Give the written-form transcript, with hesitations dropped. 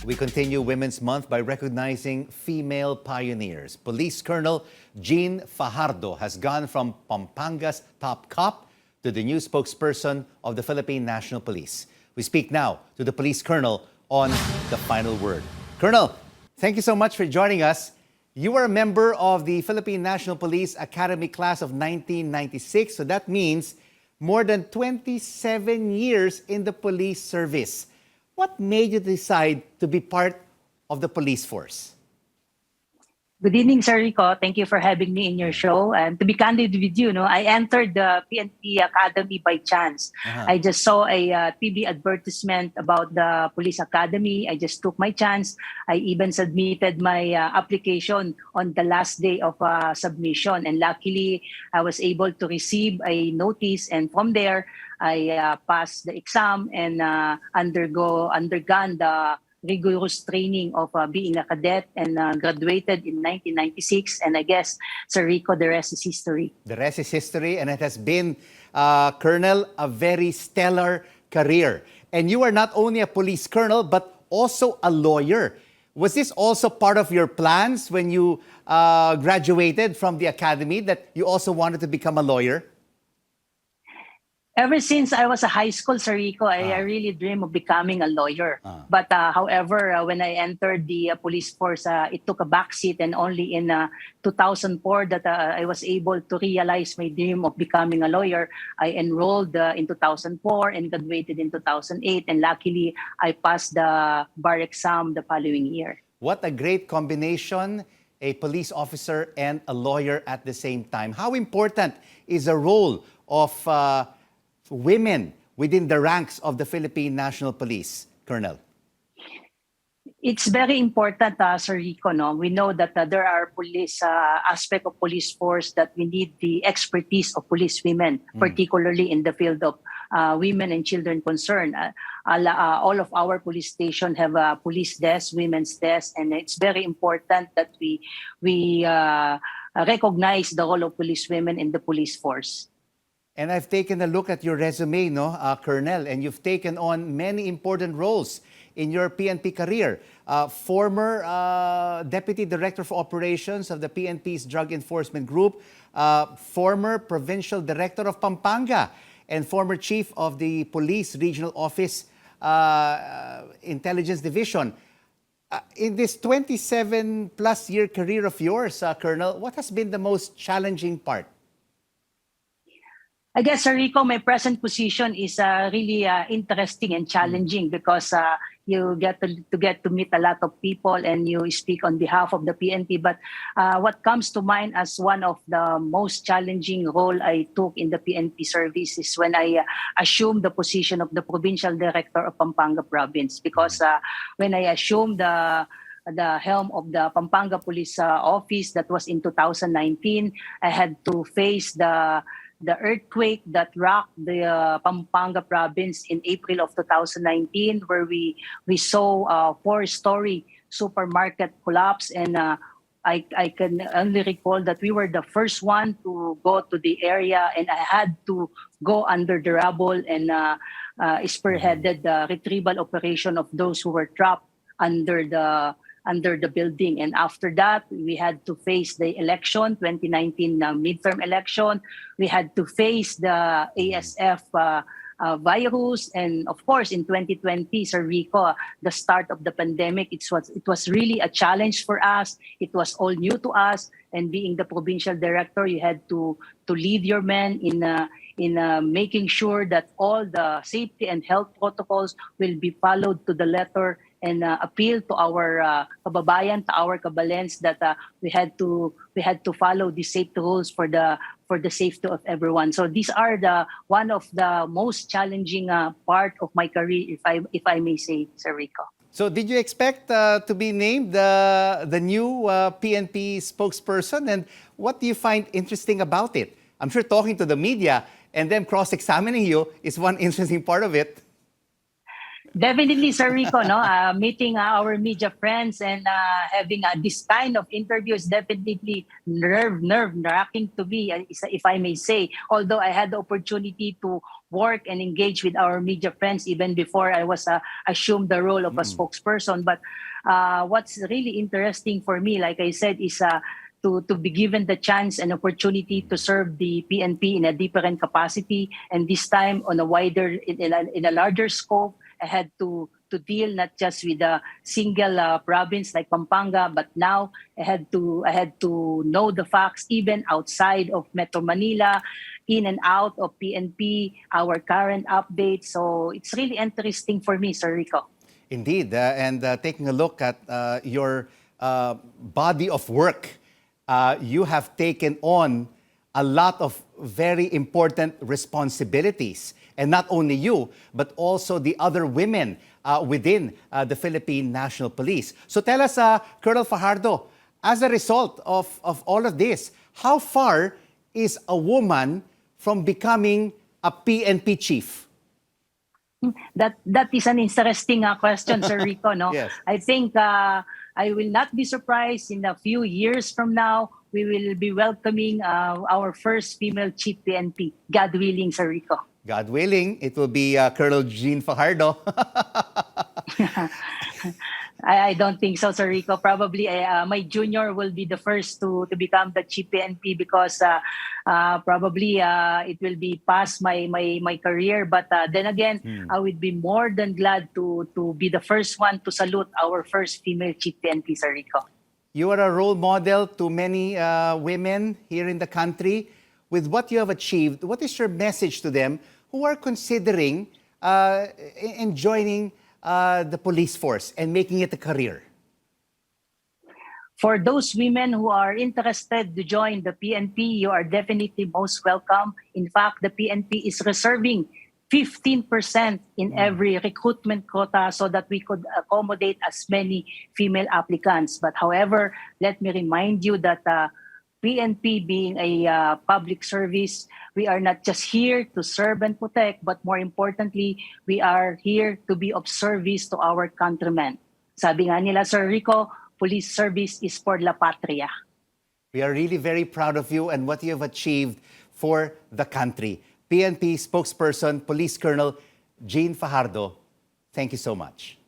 We continue Women's Month by recognizing female pioneers. Police Colonel Jean Fajardo has gone from Pampanga's top cop to the new spokesperson of the Philippine National Police. We speak now to the police colonel on the final word. Colonel, thank you so much for joining us. You are a member of the Philippine National Police Academy class of 1996, so that means more than 27 years in the police service. What made you decide to be part of the police force? Good evening, Sir Rico. Thank you for having me in your show. And to be candid with you, I entered the PNP Academy by chance. I just saw a TV advertisement about the police academy. I just took my chance. I even submitted my application on the last day of submission. And luckily, I was able to receive a notice. And from there, I passed the exam and undergone the rigorous training of being a cadet and graduated in 1996. And I guess, Sir Rico, the rest is history. The rest is history, and it has been, Colonel, a very stellar career. And you are not only a police colonel, but also a lawyer. Was this also part of your plans when you graduated from the academy, that you also wanted to become a lawyer? Ever since I was a high school, Sir Rico, I really dream of becoming a lawyer. But however, when I entered the police force, it took a backseat, and only in 2004 that I was able to realize my dream of becoming a lawyer. I enrolled in 2004 and graduated in 2008, and luckily I passed the bar exam the following year. What a great combination, a police officer and a lawyer at the same time. How important is the role of women within the ranks of the Philippine National Police, Colonel? It's very important, Sir Rico. No? We know that there are police aspect of police force that we need the expertise of police women, particularly in the field of women and children concerned. All of our police stations have a police desk, women's desk, and it's very important that we recognize the role of police women in the police force. And I've taken a look at your resume, Colonel, and you've taken on many important roles in your PNP career. Former Deputy Director for Operations of the PNP's Drug Enforcement Group, former Provincial Director of Pampanga, and former Chief of the Police Regional Office Intelligence Division. In this 27-plus year career of yours, Colonel, what has been the most challenging part? I guess, Sir Rico, my present position is really interesting and challenging because you get to meet a lot of people and you speak on behalf of the PNP. But what comes to mind as one of the most challenging role I took in the PNP service is when I assumed the position of the Provincial Director of Pampanga Province. Because when I assumed the helm of the Pampanga Police Office, that was in 2019, I had to face the earthquake that rocked the Pampanga province in April of 2019, where we saw a 4-story supermarket collapse. And I can only recall that we were the first one to go to the area, and I had to go under the rubble and spearheaded the retrieval operation of those who were trapped under the building. And after that, we had to face the election, 2019 midterm election. We had to face the ASF virus. And of course, in 2020, Sir Rico, the start of the pandemic, it was really a challenge for us. It was all new to us. And being the provincial director, you had to lead your men in making sure that all the safety and health protocols will be followed to the letter, and appeal to our kababayan, to our kabalens, that we had to follow the safety rules for the safety of everyone. So these are one of the most challenging part of my career, if I may say, Sir Rico. So did you expect to be named the new PNP spokesperson? And what do you find interesting about it? I'm sure talking to the media and them cross-examining you is one interesting part of it. Definitely, Sir Rico, meeting our media friends and having this kind of interview is definitely nerve-wracking to me, if I may say. Although I had the opportunity to work and engage with our media friends even before I was assumed the role of a spokesperson. But what's really interesting for me, like I said, is to be given the chance and opportunity to serve the PNP in a different capacity, and this time on a wider, in a larger scope. I had to deal not just with a single province like Pampanga, but now I had to know the facts even outside of Metro Manila, in and out of PNP, our current updates. So it's really interesting for me, Sir Rico. Indeed, and taking a look at your body of work, you have taken on a lot of very important responsibilities. And not only you, but also the other women within the Philippine National Police. So tell us, Colonel Fajardo, as a result of all of this, how far is a woman from becoming a PNP chief? That is an interesting question, Sir Rico. No, Yes. I think I will not be surprised in a few years from now we will be welcoming our first female chief PNP. God willing, Sir Rico. God willing, it will be Colonel Jean Fajardo. I don't think so, Sir Rico. Probably my junior will be the first to become the chief PNP because probably it will be past my career. But then again, I would be more than glad to be the first one to salute our first female chief PNP, Sir Rico. You are a role model to many women here in the country. With what you have achieved, what is your message to them who are considering joining the police force and making it a career? For those women who are interested to join the PNP, you are definitely most welcome. In fact, the PNP is reserving 15% in every recruitment quota so that we could accommodate as many female applicants. But however, let me remind you that PNP being a public service, we are not just here to serve and protect, but more importantly, we are here to be of service to our countrymen. Sabi nga nila, Sir Rico, police service is for la patria. We are really very proud of you and what you have achieved for the country. PNP spokesperson, Police Colonel Jean Fajardo, thank you so much.